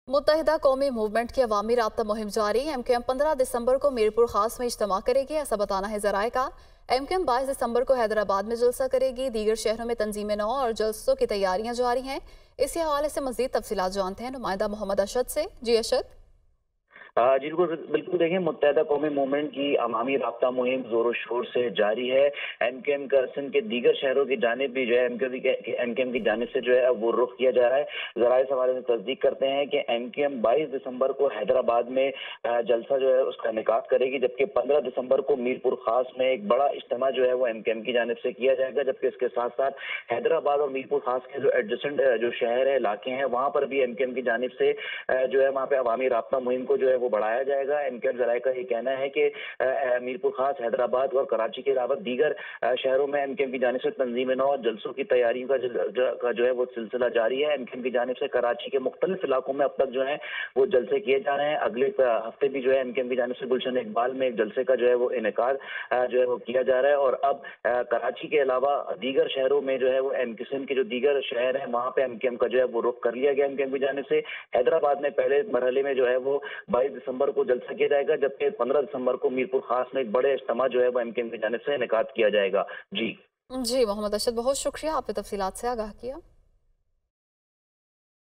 मुत्तहिदा कौमी मूवमेंट की अवामी राब्ता मुहिम जारी। एमक्यूएम 15 दिसंबर को मीरपुर खास में इज्तिमा करेगी, ऐसा बताना है जराए का। एमक्यूएम 22 दिसंबर को हैदराबाद में जलसा करेगी। दीगर शहरों में तंजीम नौ और जलसों की तैयारियां जारी हैं। इसी हवाले से मजीद तफसीलात जानते हैं नुमाइंदा मोहम्मद अशद से। जी अशद। जी बिल्कुल बिल्कुल देखिए, मुत्तहिदा कौमी मूवमेंट की अवामी राब्ता मुहिम जोरों शोर से जारी है। एमकेएम का सिंध के दीगर शहरों की जानिब भी जो है एमकेएम की जानिब से जो है वो रुख किया जा रहा है। जराए इस हवाले से तस्दीक करते हैं कि एमकेएम 22 दिसंबर को हैदराबाद में जलसा जो है उसका इनेकाद करेगी, जबकि 15 दिसंबर को मीरपुर खास में एक बड़ा इज्तिमा जो है वो एमकेएम की जानिब से किया जाएगा। जबकि इसके साथ साथ हैदराबाद और मीरपुर खास के जो एडजेसेंट जो शहर है, इलाके हैं, वहां पर भी एमकेएम की जानिब से जो है वहां पे अवामी राब्ता मुहिम को जो है वो बढ़ाया जाएगा। एमकेएम जराये का ये कहना है कि मीरपुर खास, हैदराबाद और कराची के अलावा दीगर शहरों में एमकेएम की जानिब से तंजीम नौ और जलसों की तैयारियों का जो है वो सिलसिला जारी है। एमकेएम की जानिब से कराची के मुख्तलिफ इलाकों में अब तक जो है वो जलसे किए जा रहे हैं। अगले हफ्ते भी जो है एमकेएम की जानिब से गुलशन इकबाल में एक जलसे का जो है वो इनेकाद जो है वो किया जा रहा है। और अब कराची के अलावा दीगर शहरों में जो है वो एमकेएम के जो दीगर शहर हैं वहां पे एमकेएम का जो है वो रुख कर लिया गया एमकेएम की जानिब से। हैदराबाद में पहले मरहले में जो है वो 22 दिसंबर को जलसा किया जाएगा, जबकि 15 दिसंबर को मीरपुर खास में एक बड़े इज्तिमा जो है वो एमकेएम की जानिब से इनेकाद किया जाएगा। जी जी मोहम्मद अशद, बहुत शुक्रिया, आपने तफसीलात से आगाह किया।